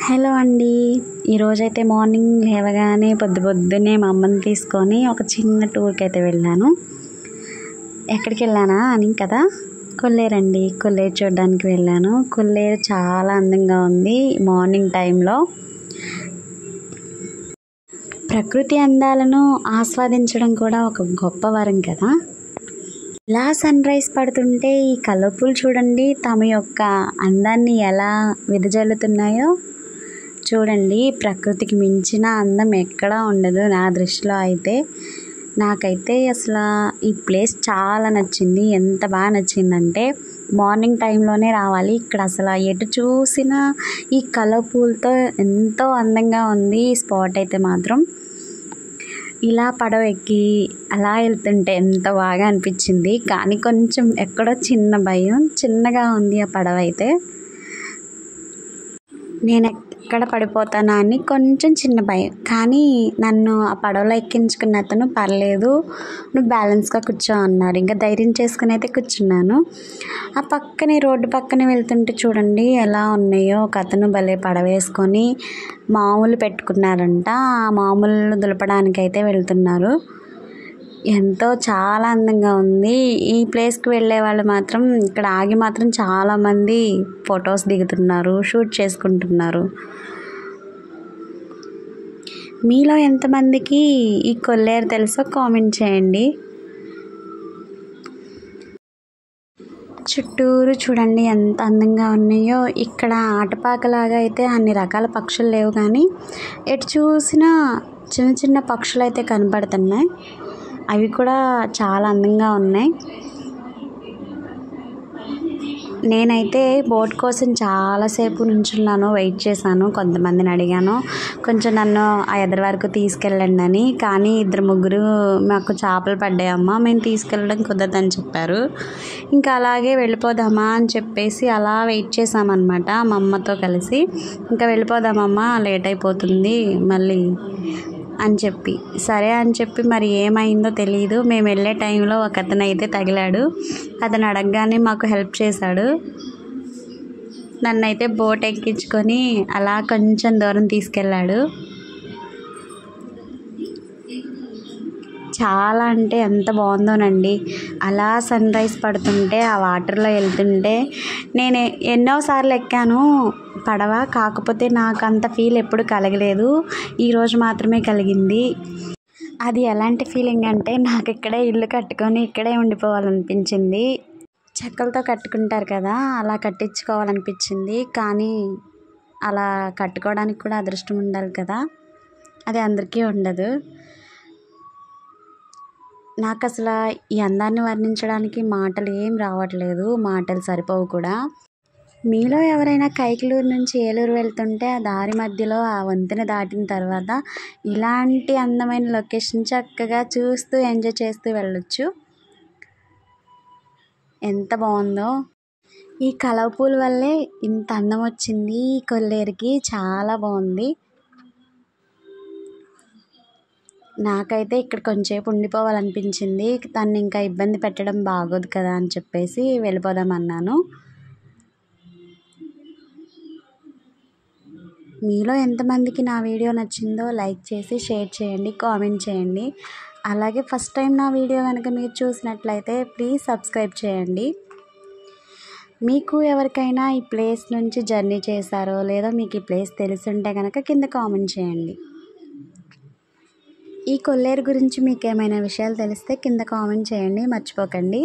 Hello అండి. ఈరోజైతే morning లేవగానే పొద్దున్నే మా అమ్మని తీసుకొని ఒక చిన్న టూర్కి అయితే వెళ్ళాను. ఎక్కడికి వెళ్ళానా అని కదా, కొల్లేరండి. కొల్లేరు చూడడానికి వెళ్ళాను. కొల్లేరు చాలా అందంగా ఉంది. మార్నింగ్ టైంలో ప్రకృతి అందాలను ఆస్వాదించడం కూడా ఒక గొప్ప వరం కదా. ఇలా సన్ రైజ్ పడుతుంటే ఈ కలుపులు చూడండి తమ యొక్క అందాన్ని ఎలా వెదజల్లుతున్నాయో. చూడండి, ప్రకృతికి మించిన అందం ఎక్కడా ఉండదు నా దృష్టిలో అయితే. నాకైతే అసలు ఈ ప్లేస్ చాలా నచ్చింది. ఎంత బాగా నచ్చిందంటే మార్నింగ్ టైంలోనే రావాలి. ఇక్కడ అసలు ఎటు చూసినా ఈ కలర్ పూలతో ఎంతో అందంగా ఉంది ఈ స్పాట్ అయితే మాత్రం. ఇలా పడవ ఎక్కి అలా వెళ్తుంటే ఎంత బాగా అనిపించింది. కానీ కొంచెం ఎక్కడో చిన్న భయం, చిన్నగా ఉంది ఆ పడవ అయితే. నేను ఎక్కడ పడిపోతానా అని కొంచెం చిన్న భయం. కానీ నన్ను ఆ పడవలో ఎక్కించుకున్న అతను పర్లేదు, నువ్వు బ్యాలెన్స్గా కూర్చో అన్నారు. ఇంకా ధైర్యం చేసుకుని అయితే కూర్చున్నాను. ఆ పక్కనే రోడ్డు పక్కనే వెళ్తుంటే చూడండి ఎలా ఉన్నాయో. ఒక అతను భలే పడవ వేసుకొని మామూలు పెట్టుకున్నారంట. ఆ మామూలు దులపడానికి అయితే వెళ్తున్నారు. ఎంతో చాలా అందంగా ఉంది. ఈ ప్లేస్కి వెళ్ళే వాళ్ళు మాత్రం ఇక్కడ ఆగి మాత్రం చాలామంది ఫొటోస్ దిగుతున్నారు, షూట్ చేసుకుంటున్నారు. మీలో ఎంతమందికి ఈ కొల్లేరు తెలుసో కామెంట్ చేయండి. చుట్టూరు చూడండి ఎంత అందంగా ఉన్నాయో. ఇక్కడ ఆటపాకలాగా అయితే అన్ని రకాల పక్షులు లేవు, కానీ ఎటు చూసినా చిన్న చిన్న పక్షులు అయితే కనబడుతున్నాయి. అవి కూడా చాలా అందంగా ఉన్నాయి. నేనైతే బోట్ కోసం చాలాసేపు నుంచున్నాను, వెయిట్ చేశాను. కొంతమందిని అడిగాను కొంచెం నన్ను ఆ ఎదరి వరకు తీసుకెళ్ళండి అని. కానీ ఇద్దరు ముగ్గురు మాకు చేపలు పడ్డాయమ్మా, మేము తీసుకెళ్ళడం కుదరదని చెప్పారు. ఇంకా అలాగే వెళ్ళిపోదామా అని చెప్పేసి అలా వెయిట్ చేసామన్నమాట మా అమ్మతో కలిసి. ఇంకా వెళ్ళిపోదామమ్మా, లేట్ అయిపోతుంది మళ్ళీ అని చెప్పి, సరే అని చెప్పి మరి ఏమైందో తెలియదు. మేము వెళ్ళే టైంలో ఒక అతను అయితే తగిలాడు. అతను అడగగానే మాకు హెల్ప్ చేశాడు. నన్నైతే బోట్ ఎక్కించుకొని అలా కొంచెం దూరం తీసుకెళ్ళాడు. చాలా అంటే ఎంత బాగుందోనండి. అలా సన్ రైజ్ పడుతుంటే ఆ వాటర్లో వెళ్తుంటే నేను ఎన్నోసార్లు ఎక్కాను పడవ, కాకపోతే నాకు అంత ఫీల్ ఎప్పుడు కలగలేదు. ఈరోజు మాత్రమే కలిగింది. అది ఎలాంటి ఫీలింగ్ అంటే నాకు ఇక్కడే ఇల్లు కట్టుకొని ఇక్కడే ఉండిపోవాలనిపించింది. చెక్కలతో కట్టుకుంటారు కదా, అలా కట్టించుకోవాలనిపించింది. కానీ అలా కట్టుకోవడానికి కూడా అదృష్టం ఉండాలి కదా, అది అందరికీ ఉండదు. నాకు అసలు ఈ అందాన్ని వర్ణించడానికి మాటలు ఏం రావట్లేదు, మాటలు సరిపోవు కూడా. మీలో ఎవరైనా కైకలూరు నుంచి ఏలూరు వెళ్తుంటే ఆ దారి మధ్యలో ఆ వంతెన దాటిన తర్వాత ఇలాంటి అందమైన లొకేషన్ చక్కగా చూస్తూ ఎంజాయ్ చేస్తూ వెళ్ళొచ్చు. ఎంత బాగుందో. ఈ కలవ పూల వల్లే ఇంత అందం వచ్చింది ఈ కొల్లేరుకి. చాలా బాగుంది. నాకైతే ఇక్కడ కొంచెంసేపు ఉండిపోవాలనిపించింది. తను ఇంకా ఇబ్బంది పెట్టడం బాగోదు కదా అని చెప్పేసి వెళ్ళిపోదామన్నాను. మీలో ఎంతమందికి నా వీడియో నచ్చిందో లైక్ చేసి షేర్ చేయండి, కామెంట్ చేయండి. అలాగే ఫస్ట్ టైం నా వీడియో కనుక మీరు చూసినట్లయితే ప్లీజ్ సబ్స్క్రైబ్ చేయండి. మీకు ఎవరికైనా ఈ ప్లేస్ నుంచి జర్నీ చేశారో లేదా మీకు ఈ ప్లేస్ తెలుసుంటే కనుక కింద కామెంట్ చేయండి. ఈ కొల్లేరు గురించి మీకు ఏమైనా విషయాలు తెలిస్తే కింద కామెంట్ చేయండి, మర్చిపోకండి.